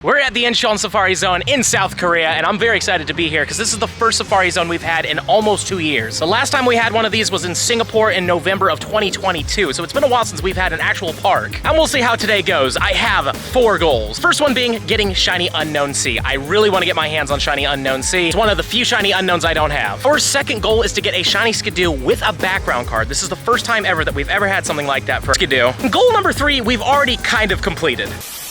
We're at the Incheon Safari Zone in South Korea, and I'm very excited to be here because this is the first Safari Zone we've had in almost 2 years. The last time we had one of these was in Singapore in November of 2022, so it's been a while since we've had an actual park. And we'll see how today goes. I have 4 goals. First one being getting Shiny Unknown Sea. I really want to get my hands on Shiny Unknown Sea. It's one of the few Shiny Unknowns I don't have. Our second goal is to get a Shiny Skidoo with a background card. This is the first time ever that we've ever had something like that for Skidoo. Goal number 3, we've already kind of completed.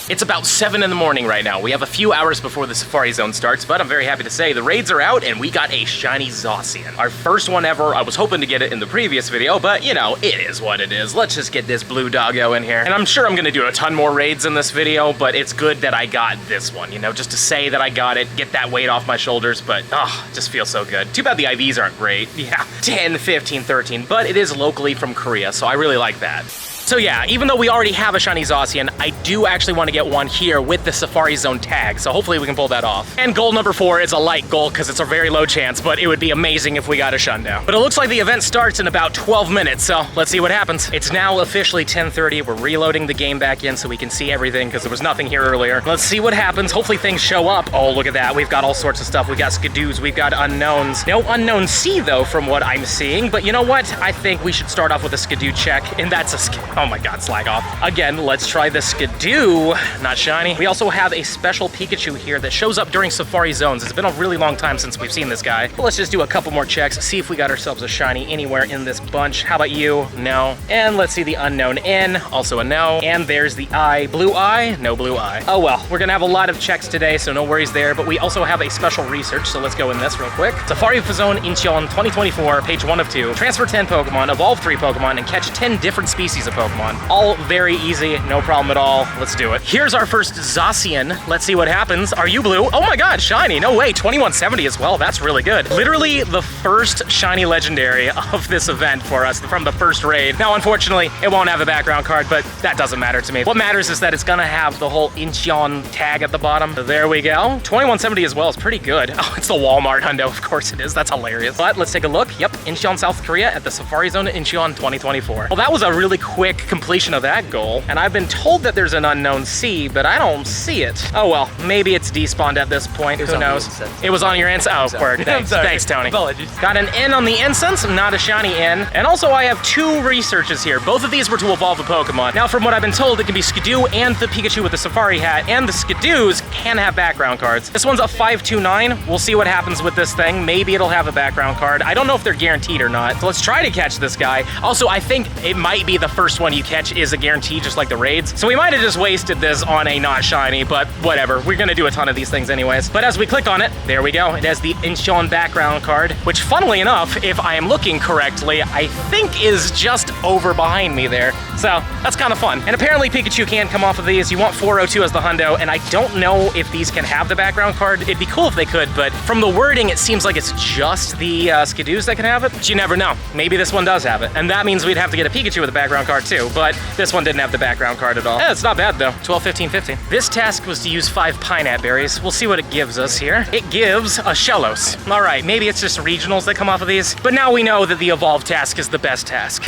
It's about 7 in the morning right now. We have a few hours before the Safari Zone starts, but I'm very happy to say the raids are out and we got a Shiny Zacian. Our first one ever. I was hoping to get it in the previous video, but you know, it is what it is. Let's just get this blue doggo in here. And I'm sure I'm gonna do a ton more raids in this video, but it's good that I got this one, you know, just to say that I got it, get that weight off my shoulders, but it just feels so good. Too bad the IVs aren't great. Yeah, 10, 15, 13, but it is locally from Korea, so I really like that. So yeah, even though we already have a Shiny Zacian, I do actually want to get one here with the Safari Zone tag, so hopefully we can pull that off. And goal number 4 is a light goal because it's a very low chance, but it would be amazing if we got a Shundo. But it looks like the event starts in about 12 minutes, so let's see what happens. It's now officially 10:30. We're reloading the game back in so we can see everything because there was nothing here earlier. Let's see what happens. Hopefully things show up. Oh, look at that. We've got all sorts of stuff. We got Skidoos, we've got Unknowns. No Unknown Sea though from what I'm seeing, but you know what? I think we should start off with a Skidoo check, and that's a oh my god, slag off. Again, let's try the Skidoo, not shiny. We also have a special Pikachu here that shows up during Safari Zones. It's been a really long time since we've seen this guy. But let's just do a couple more checks, see if we got ourselves a shiny anywhere in this bunch. How about you? No. And let's see the Unknown N, also a no. And there's the I. Blue eye? No blue eye. Oh well, we're gonna have a lot of checks today, so no worries there, but we also have a special research, so let's go in this real quick. Safari Zone Incheon 2024, page 1 of 2. Transfer 10 Pokemon, evolve 3 Pokemon, and catch 10 different species of Pokemon. All very easy, no problem at all. Let's do it. Here's our first Zacian. Let's see what happens. Are you blue? Oh my god, shiny. No way, 2170 as well. That's really good. Literally the first shiny legendary of this event for us from the first raid. Now, unfortunately, it won't have a background card, but that doesn't matter to me. What matters is that it's gonna have the whole Incheon tag at the bottom. So there we go. 2170 as well is pretty good. Oh, it's the Walmart hundo. Of course it is. That's hilarious. But let's take a look. Yep, Incheon, South Korea at the Safari Zone Incheon 2024. Well, that was a really quick completion of that goal, and I've been told that there's an Unknown Sea, but I don't see it. Oh well, maybe it's despawned at this point. Who knows? It was on your incense. Oh, quirk. Thanks, Tony. Apologies. Got an N on the incense, not a shiny N. And also I have 2 researches here. Both of these were to evolve a Pokemon. Now, from what I've been told, it can be Skidoo and the Pikachu with the Safari hat, and the Skidoos can have background cards. This one's a 529. We'll see what happens with this thing. Maybe it'll have a background card. I don't know if they're guaranteed or not. So let's try to catch this guy. Also, I think it might be the first one you catch is a guarantee, just like the raids. So we might have just wasted this on a not shiny, but whatever. We're gonna do a ton of these things anyways. But as we click on it, there we go. It has the Incheon background card, which funnily enough, if I am looking correctly, I think is just over behind me there. So that's kind of fun. And apparently Pikachu can come off of these. You want 402 as the hundo, and I don't know if these can have the background card. It'd be cool if they could, but from the wording, it seems like it's just the Skidoos that can have it. But you never know. Maybe this one does have it. And that means we'd have to get a Pikachu with a background card too, but this one didn't have the background card at all. Yeah, it's not bad though. 12, 15, 15. This task was to use 5 Pineapple berries. We'll see what it gives us here. It gives a Shellos. All right, maybe it's just regionals that come off of these, but now we know that the evolve task is the best task.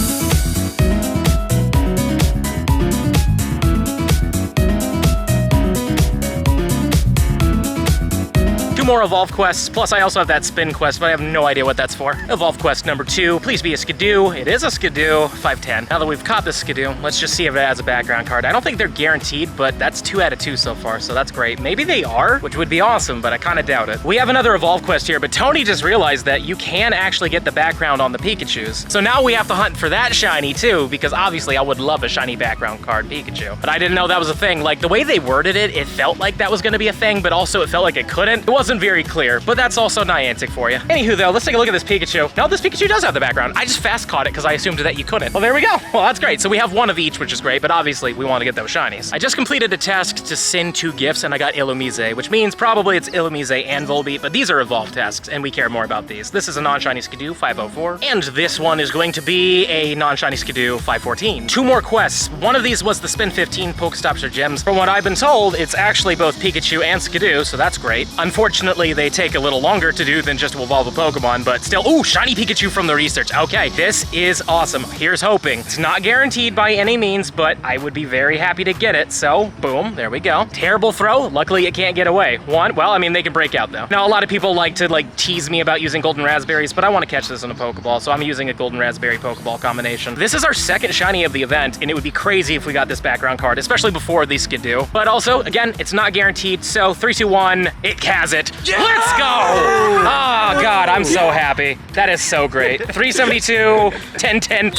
More evolve quests, plus I also have that spin quest, but I have no idea what that's for. Evolve quest number 2, please be a Skidoo. It is a Skidoo, 510. Now that we've caught the Skidoo, let's just see if it has a background card. I don't think they're guaranteed, but that's 2 out of 2 so far, so that's great. Maybe they are, which would be awesome, but I kind of doubt it. We have another evolve quest here, but Tony just realized that you can actually get the background on the Pikachus. So now we have to hunt for that shiny too, because obviously I would love a shiny background card Pikachu. But I didn't know that was a thing. Like the way they worded it, it felt like that was gonna be a thing, but also it felt like it couldn't. It wasn't very clear, but that's also Niantic for you. Anywho though, let's take a look at this Pikachu. Now this Pikachu does have the background. I just fast caught it because I assumed that you couldn't. Well, there we go. Well, that's great. So we have 1 of each, which is great, but obviously we want to get those shinies. I just completed a task to send 2 gifts and I got Illumise, which means probably it's Illumise and Volbeat, but these are evolved tasks and we care more about these. This is a non-shiny Skidoo, 504, and this one is going to be a non-shiny Skidoo, 514. 2 more quests. One of these was the spin 15 Pokestops or gems. From what I've been told, it's actually both Pikachu and Skidoo, so that's great. Unfortunately, Unfortunately, they take a little longer to do than just to evolve a Pokemon, but still, ooh, shiny Pikachu from the research. Okay, this is awesome. Here's hoping. It's not guaranteed by any means, but I would be very happy to get it, so boom, there we go. Terrible throw, luckily it can't get away. One, well, I mean, they can break out though. Now, a lot of people like to tease me about using golden raspberries, but I want to catch this in a Pokeball, so I'm using a golden raspberry Pokeball combination. This is our second shiny of the event, and it would be crazy if we got this background card, especially before the Skidoo. But also, again, it's not guaranteed, so 3, 2, 1, it has it. Yeah! Let's go! Oh God, I'm so happy. That is so great. 372, 1010,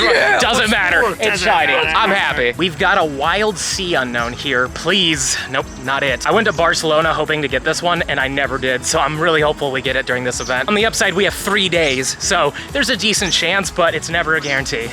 doesn't matter. It's shiny. I'm happy. We've got a Wild Sea Unknown here. Please. Nope, not it. I went to Barcelona hoping to get this one, and I never did, so I'm really hopeful we get it during this event. On the upside, we have 3 days, so there's a decent chance, but it's never a guarantee.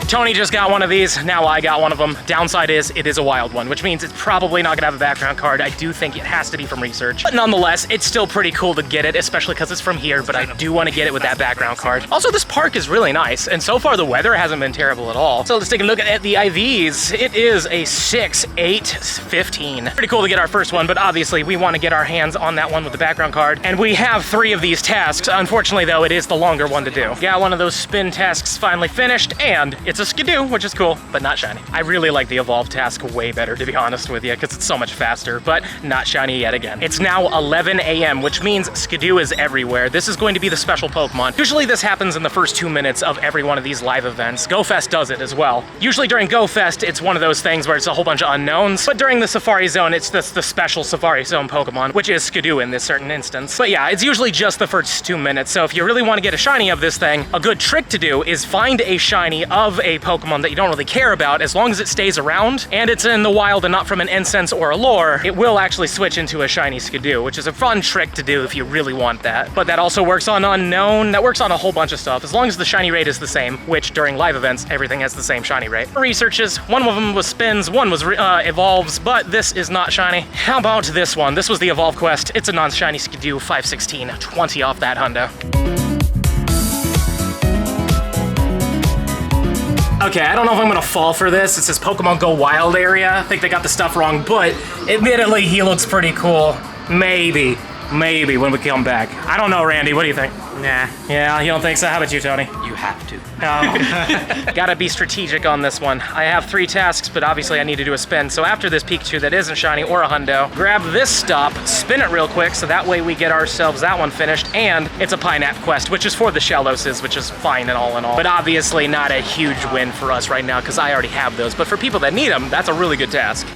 Tony just got one of these, now I got one of them. Downside is, it is a wild one, which means it's probably not gonna have a background card. I do think it has to be from research. But nonetheless, it's still pretty cool to get it, especially because it's from here, but I do want to get it with that background card. Also, this park is really nice, and so far the weather hasn't been terrible at all. So let's take a look at the IVs. It is a 6, 8, 15. Pretty cool to get our first one, but obviously we want to get our hands on that one with the background card. And we have 3 of these tasks. Unfortunately though, it is the longer one to do. Got one of those spin tasks finally finished, and it's a Skidoo, which is cool, but not shiny. I really like the evolve task way better, to be honest with you, because it's so much faster, but not shiny yet again. It's now 11 a.m., which means Skidoo is everywhere. This is going to be the special Pokemon. Usually this happens in the first 2 minutes of every one of these live events. GoFest does it as well. Usually during GoFest, it's one of those things where it's a whole bunch of unknowns, but during the Safari Zone, it's the special Safari Zone Pokemon, which is Skidoo in this certain instance. But yeah, it's usually just the first 2 minutes, so if you really want to get a shiny of this thing, a good trick to do is find a shiny of a Pokemon that you don't really care about. As long as it stays around and it's in the wild and not from an incense or a lure, it will actually switch into a shiny Skidoo, which is a fun trick to do if you really want that. But that also works on unknown, that works on a whole bunch of stuff, as long as the shiny rate is the same, which during live events, everything has the same shiny rate. Researches, one of them was spins, one was evolves, but this is not shiny. How about this one? This was the evolve quest. It's a non-shiny Skidoo, 516, 20 off that hundo. Okay, I don't know if I'm gonna fall for this. It says Pokemon Go Wild area. I think they got the stuff wrong, but admittedly, he looks pretty cool. Maybe when we come back. I don't know, Randy, what do you think? Nah. Yeah, you don't think so? How about you, Tony? You have to. Oh. Gotta be strategic on this one. I have 3 tasks, but obviously I need to do a spin. So after this Pikachu that isn't shiny or a hundo, grab this stop, spin it real quick, so that way we get ourselves that one finished, and it's a Pinap quest, which is for the Sheloses, which is fine and all in all. But obviously not a huge win for us right now, because I already have those. But for people that need them, that's a really good task.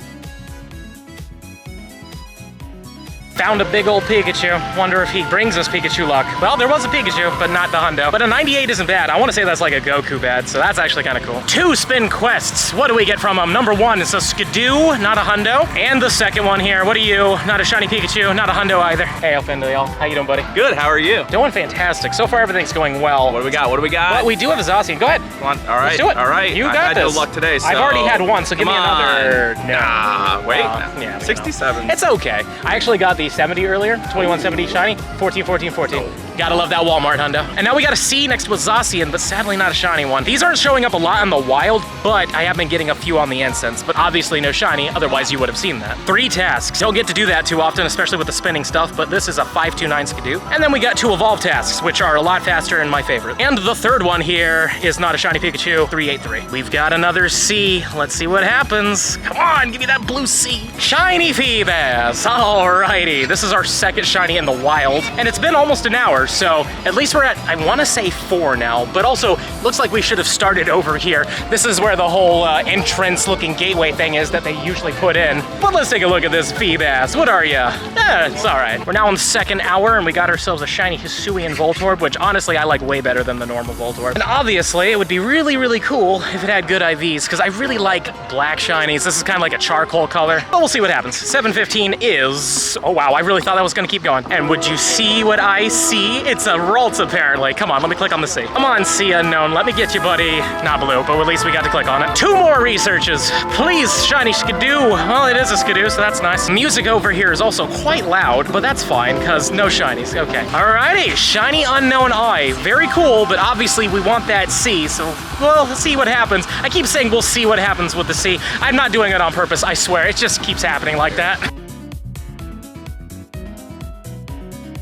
Found a big old Pikachu. Wonder if he brings us Pikachu luck. Well, there was a Pikachu, but not the hundo. But a 98 isn't bad. I want to say that's like a Goku bad, so that's actually kind of cool. 2 spin quests. What do we get from them? Number 1 is a Skidoo, not a hundo. And the second one here, what are you? Not a shiny Pikachu, not a hundo either. Hey, Elfendo, y'all. How you doing, buddy? Good, how are you? Doing fantastic. So far, everything's going well. What do we got? What do we got? But we do have a Zacian. Go ahead. Come on. All right. Let's do it. All right. You got I had this. no luck today, so... I've already had one, so give me another. No. Nah, wait. Yeah, 67. It's okay. I actually got the 70 earlier. 2170 shiny, 14, 14, 14. Gotta love that Walmart hundo. And now we got a C next to a Zacian, but sadly not a shiny one. These aren't showing up a lot in the wild, but I have been getting a few on the incense, but obviously no shiny, otherwise you would have seen that. 3 tasks. Don't get to do that too often, especially with the spinning stuff, but this is a 529 Skidoo. And then we got 2 evolve tasks, which are a lot faster and my favorite. And the third one here is not a shiny Pikachu, 383. We've got another C. Let's see what happens. Come on, give me that blue C. Shiny Feebas. Alrighty, this is our second shiny in the wild, and it's been almost an hour, so at least we're at, I want to say 4 now, but also looks like we should have started over here. This is where the whole entrance looking gateway thing is that they usually put in. But let's take a look at this Feebas. What are ya? It's all right. We're now in the 2nd hour, and we got ourselves a shiny Hisuian Voltorb, which honestly I like way better than the normal Voltorb. And obviously it would be really, really cool if it had good IVs, because I really like black shinies. This is kind of like a charcoal color, but we'll see what happens. 715 is, oh wow, I really thought that was gonna keep going. And would you see what I see? It's a Ralts apparently. Come on, let me click on the C. Come on, C unknown, on, let me get you, buddy. Not blue, but at least we got to click on it. 2 more researches. Please, shiny Skidoo. Well, it is a Skidoo, so that's nice. Music over here is also quite loud, but that's fine, because no shinies. Okay. Alrighty, shiny unknown eye. Very cool, but obviously we want that C, so well, let's see what happens. I keep saying we'll see what happens with the C. I'm not doing it on purpose, I swear. It just keeps happening like that.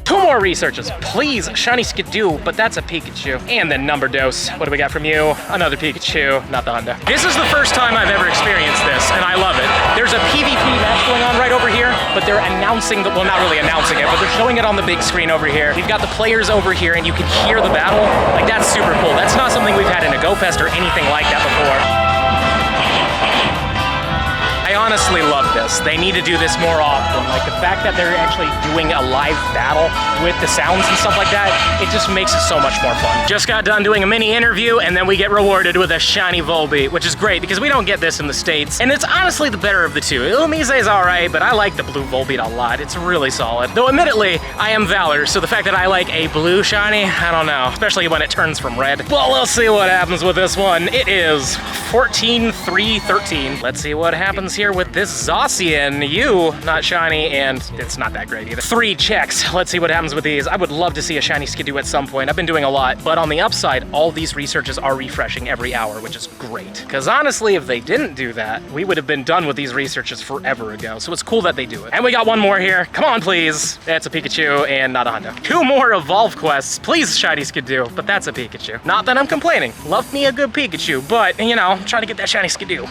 2 more researches. Please, shiny Skidoo, but that's a Pikachu. And then number dose. What do we got from you? Another Pikachu, not the Honda. This is the first time I've ever experienced this, and I love it. There's a PvP match going on right over here, but they're announcing, well, not really announcing it, but they're showing it on the big screen over here. We've got the players over here, and you can hear the battle. Like, that's super cool. That's not something we've had in a GoFest or anything like that before. I honestly love this. They need to do this more often. Like the fact that they're actually doing a live battle with the sounds and stuff like that, it just makes it so much more fun. Just got done doing a mini interview and then we get rewarded with a shiny Volbeat, which is great because we don't get this in the States. And it's honestly the better of the two. Illumise is all right, but I like the blue Volbeat a lot. It's really solid. Though admittedly, I am Valor, so the fact that I like a blue shiny, I don't know, especially when it turns from red. Well, we'll see what happens with this one. It is 14-3-13. Let's see what happens here with this Zacian. You, not shiny, and it's not that great either. 3 checks. Let's see what happens with these. I would love to see a shiny Skidoo at some point. I've been doing a lot, but on the upside, all these researches are refreshing every hour, which is great. Because honestly, if they didn't do that, we would have been done with these researches forever ago. So it's cool that they do it. And we got one more here. Come on, please. That's a Pikachu and not a Honda. 2 more Evolve quests. Please, shiny Skidoo, but that's a Pikachu. Not that I'm complaining. Love me a good Pikachu, but, you know, I'm trying to get that shiny Skidoo.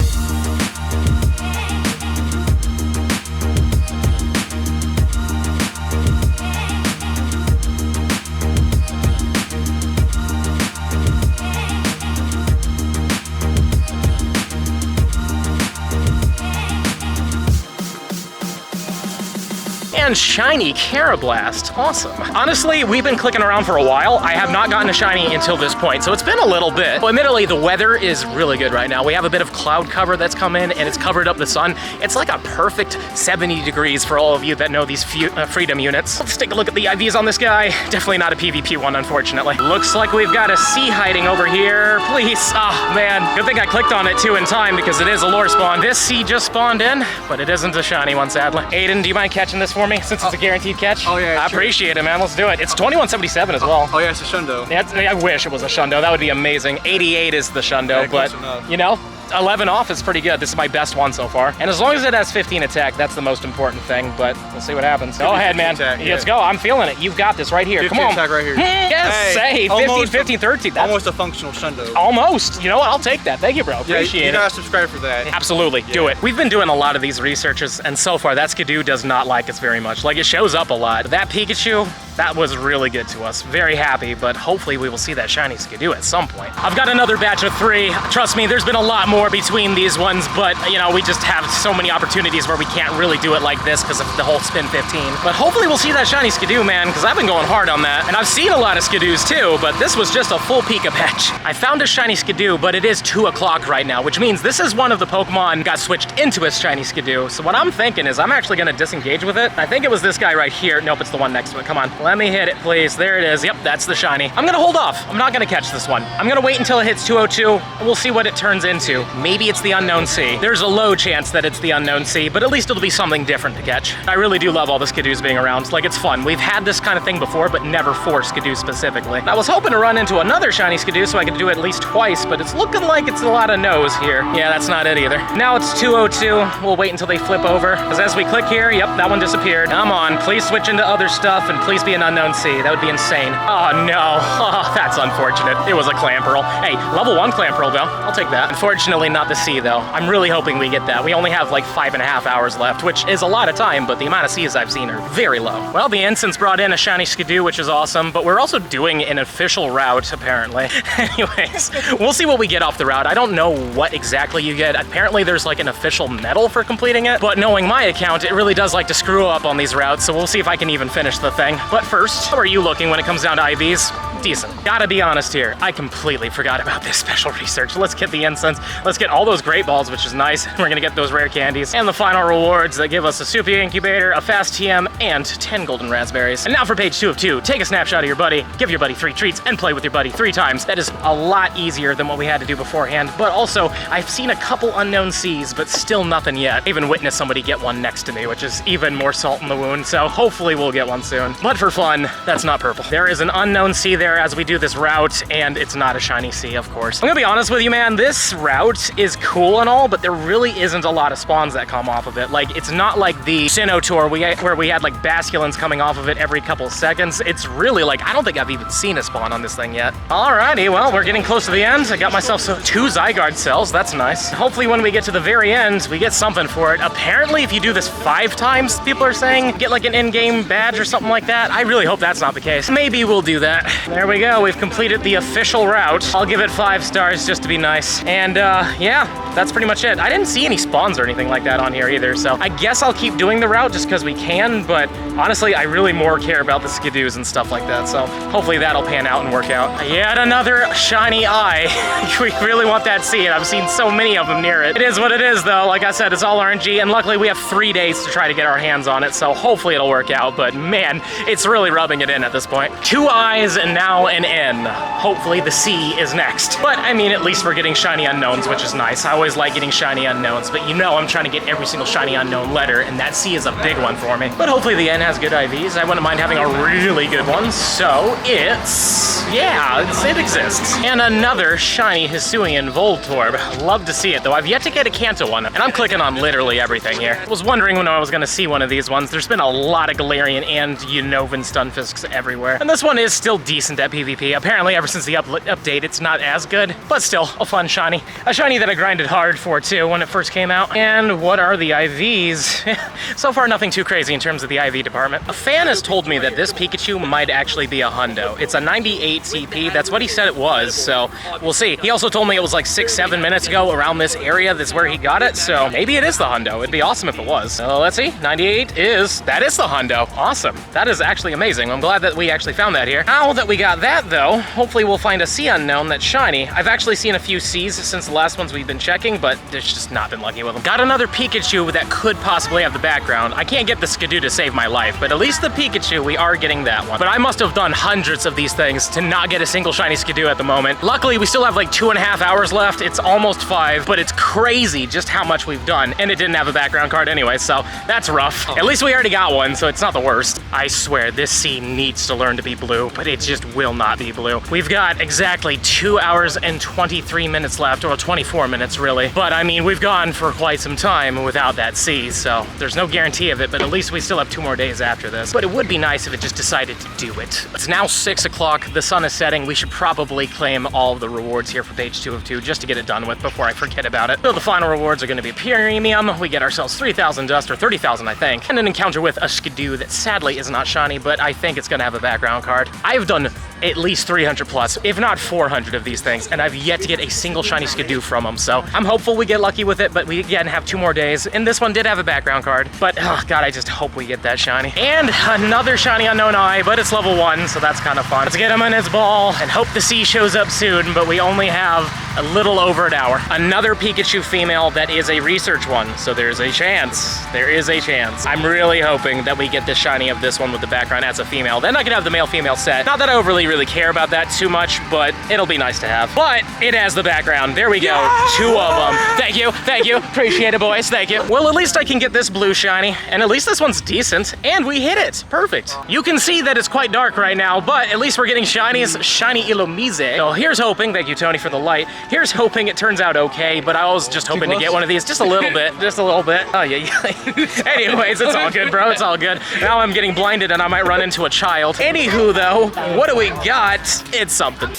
And shiny Carablast, awesome. Honestly, we've been clicking around for a while. I have not gotten a shiny until this point, so it's been a little bit. Well, admittedly, the weather is really good right now. We have a bit of cloud cover that's come in and it's covered up the sun. It's like a perfect 70 degrees for all of you that know these Freedom units. Let's take a look at the IVs on this guy. Definitely not a PvP one, unfortunately. Looks like we've got a C hiding over here. Please, oh man. Good thing I clicked on it too in time because it is a lore spawn. This C just spawned in, but it isn't a shiny one, sadly. Aiden, do you mind catching this for me? Since it's a guaranteed catch? Oh yeah, I appreciate it, man. Let's do it. It's 2177 as well. Oh yeah, it's a Shundo. I wish it was a Shundo. That would be amazing. 88 is the Shundo, Yeah, but you know, 11 off is pretty good. This is my best one so far. And as long as it has 15 attack, that's the most important thing, but we'll see what happens. Go ahead, man. Attack, yeah. Let's go. I'm feeling it. You've got this right here. 15 Come on. attack right here. Yes, Hey, say 15, almost 15, 13. That's almost a functional Shundo. almost. You know what? I'll take that. Thank you, bro. Appreciate you it. gotta subscribe for that. Absolutely, do it. We've been doing a lot of these researches, and so far that Skidoo does not like us very much. Like, it shows up a lot. That Pikachu, that was really good to us. Very happy, but hopefully we will see that shiny Skidoo at some point. I've got another batch of 3. Trust me, there's been a lot more between these ones, but you know, we just have so many opportunities where we can't really do it like this because of the whole spin 15. But hopefully we'll see that shiny Skidoo, man, because I've been going hard on that. And I've seen a lot of Skidoos too, but this was just a full Pika patch. I found a shiny Skidoo, but it is 2 o'clock right now, which means this is one of the Pokemon got switched into a shiny Skidoo. So what I'm thinking is I'm actually gonna disengage with it. I think it was this guy right here. Nope, it's the one next to it. Come on, let me hit it, please. There it is. Yep, that's the shiny. I'm gonna hold off. I'm not gonna catch this one. I'm gonna wait until it hits 202, and we'll see what it turns into. Maybe it's the Unknown Sea. There's a low chance that it's the Unknown Sea, but at least it'll be something different to catch. I really do love all the Skidoos being around. Like, it's fun. We've had this kind of thing before, but never for Skidoo specifically. I was hoping to run into another shiny Skidoo so I could do it at least twice, but it's looking like it's a lot of no's here. Yeah, that's not it either. Now it's 202. We'll wait until they flip over, because as we click here, yep, that one disappeared. Come on, please switch into other stuff, and please be an Unknown Sea. That would be insane. Oh no, oh, that's unfortunate. It was a Clamperl. Hey, level 1 Clamperl though, I'll take that. Unfortunately not the Sea though. I'm really hoping we get that. We only have like 5.5 hours left, which is a lot of time, but the amount of Seas I've seen are very low. Well, the Instance brought in a shiny Skidoo, which is awesome, but we're also doing an official route, apparently. Anyways, we'll see what we get off the route. I don't know what exactly you get. Apparently there's like an official medal for completing it, but knowing my account, it really does like to screw up on these routes, so we'll see if I can even finish the thing. But first, how are you looking when it comes down to IVs? Decent. Gotta be honest here, I completely forgot about this special research. Let's get the Incense. Let's Let's get all those great balls, which is nice. We're gonna get those rare candies. And the final rewards that give us a Super Incubator, a Fast TM, and 10 golden raspberries. And now for page 2 of 2. Take a snapshot of your buddy, give your buddy 3 treats, and play with your buddy 3 times. That is a lot easier than what we had to do beforehand. But also, I've seen a couple unknown Cs, but still nothing yet. I even witnessed somebody get one next to me, which is even more salt in the wound. So hopefully we'll get one soon. But for fun, that's not purple. There is an unknown C there as we do this route, and it's not a shiny C, of course. I'm gonna be honest with you, man, this route is cool and all, but there really isn't a lot of spawns that come off of it. Like, it's not like the Sinnoh tour where we had like basculins coming off of it every couple seconds. It's really like, I don't think I've even seen a spawn on this thing yet. Alrighty, well, we're getting close to the end. I got myself 2 Zygarde cells, that's nice. Hopefully when we get to the very end, we get something for it. Apparently, if you do this 5 times, people are saying, get like an in-game badge or something like that. I really hope that's not the case. Maybe we'll do that. There we go, we've completed the official route. I'll give it 5 stars just to be nice. And yeah, that's pretty much it. I didn't see any spawns or anything like that on here either, so I guess I'll keep doing the route just because we can, but honestly, I really more care about the Skidoos and stuff like that, so hopefully that'll pan out and work out. Yet another shiny eye. We really want that C, and I've seen so many of them near it. It is what it is, though. Like I said, it's all RNG, and luckily we have 3 days to try to get our hands on it, so hopefully it'll work out, but man, it's really rubbing it in at this point. 2 I's and now an N. Hopefully the C is next. But, I mean, at least we're getting shiny unknowns, which is nice. I always like getting shiny unknowns, but you know I'm trying to get every single shiny unknown letter, and that C is a big one for me. But hopefully the N has good IVs. I wouldn't mind having a really good one, so it exists. And another shiny Hisuian Voltorb. Love to see it, though. I've yet to get a Kanto one, and I'm clicking on literally everything here. I was wondering when I was gonna see one of these ones. There's been a lot of Galarian and Unova Stunfisks everywhere. And this one is still decent at PvP. Apparently, ever since the update, it's not as good, but still a fun shiny. A shiny that I grinded hard for, too, when it first came out. And what are the IVs? So far, nothing too crazy in terms of the IV department. A fan has told me that this Pikachu might actually be a hundo. It's a 98 CP. That's what he said it was, so we'll see. He also told me it was like 6-7 minutes ago around this area. That's where he got it, so maybe it is the hundo. It'd be awesome if it was. So let's see. 98 that is the hundo. Awesome. That is actually amazing. I'm glad that we actually found that here. Now that we got that, though, hopefully we'll find a C unknown that's shiny. I've actually seen a few C's since the last ones we've been checking, but there's just not been lucky with them. Got another Pikachu that could possibly have the background. I can't get the Skidoo to save my life, but at least the Pikachu, we are getting that one. But I must have done hundreds of these things to not get a single shiny Skidoo at the moment. Luckily, we still have like 2.5 hours left. It's almost 5, but it's crazy just how much we've done. And it didn't have a background card anyway, so that's rough. At least we already got one, so it's not the worst. I swear, this C needs to learn to be blue, but it just will not be blue. We've got exactly 2 hours and 23 minutes left, or 24 minutes really. But I mean, we've gone for quite some time without that C, so there's no guarantee of it, but at least we still have 2 more days after this. But it would be nice if it just decided to do it. It's now 6 o'clock, the sun is setting. We should probably claim all of the rewards here for page 2 of 2 just to get it done with before I forget about it. So the final rewards are gonna be premium. We get ourselves 3,000 dust, or 30,000 I think, and an encounter with a Skidoo that sadly is not shiny, but I think it's gonna have a background card. I've done at least 300 plus, if not 400 of these things, and I've yet to get a single shiny Skidoo from them, so I'm hopeful we get lucky with it, but we again have 2 more days, and this one did have a background card, but oh god, I just hope we get that shiny. And another shiny unknown eye, but it's level 1, so that's kind of fun. Let's get him in his ball, and hope the C shows up soon, but we only have a little over an hour. Another Pikachu female that is a research one, so there's a chance. There is a chance. I'm really hoping that we get the shiny of this one with the background as a female. Then I can have the male-female set. Not that I overly really care about that too much, but it'll be nice to have. But it has the background. There we go. Yeah! 2 of them. Thank you. Appreciate it, boys. Thank you. Well, at least I can get this blue shiny, and at least this one's decent, and we hit it. Perfect. You can see that it's quite dark right now, but at least we're getting shinies. Shiny Ilomize. So here's hoping. Thank you, Tony, for the light. Here's hoping it turns out okay, but I was just hoping to get one of these just a little bit. Just a little bit. Oh, yeah. Anyways, it's all good, bro. It's all good. Now I'm getting blinded, and I might run into a child. Anywho, though, what do we got? It's something.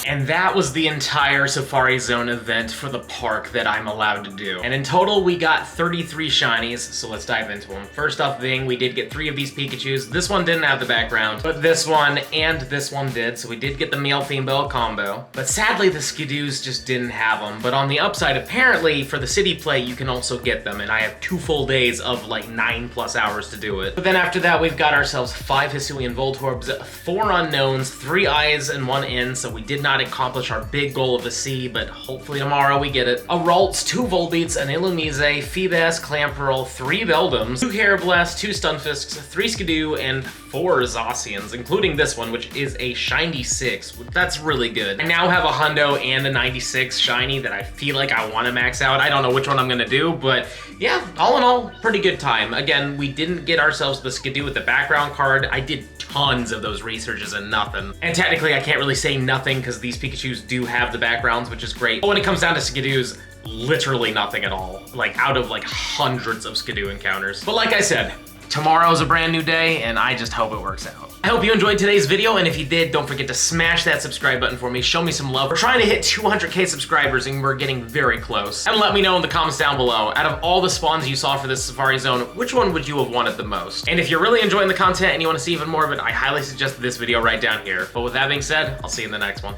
And that was the entire Safari Zone event for the park that I'm allowed to do. And in total, we got 33 shinies, so let's dive into them. First off thing, we did get 3 of these Pikachus. This one didn't have the background, but this one and this one did, so we did get the male-female combo. But sadly, the Skidoos just didn't have them. But on the upside, apparently, for the city play, you can also get them, and I have 2 full days of like 9+ hours to do it. But then after that, we've got ourselves 5 Hisuian Voltorbs, 4 unknowns, 3 I's and 1 N, so we did not not accomplish our big goal of the sea, but hopefully tomorrow we get it. A Ralts, 2 Volbeats, an Illumise, Feebas, Clamperl, 3 Beldums, 2 Hairblast, 2 Stunfisks, 3 Skidoo, and 4 Zacians, including this one, which is a shiny 6. That's really good. I now have a Hundo and a 96 shiny that I feel like I want to max out. I don't know which one I'm gonna do, but yeah, all in all, pretty good time. Again, we didn't get ourselves the Skidoo with the background card. I did tons of those researches and nothing. And technically, I can't really say nothing because these Pikachus do have the backgrounds, which is great. But when it comes down to Skidoos, literally nothing at all. Like, out of like hundreds of Skidoo encounters. But like I said, tomorrow's a brand new day, and I just hope it works out. I hope you enjoyed today's video, and if you did, don't forget to smash that subscribe button for me. Show me some love. We're trying to hit 200K subscribers, and we're getting very close. And let me know in the comments down below, out of all the spawns you saw for this Safari Zone, which one would you have wanted the most? And if you're really enjoying the content and you want to see even more of it, I highly suggest this video right down here. But with that being said, I'll see you in the next one.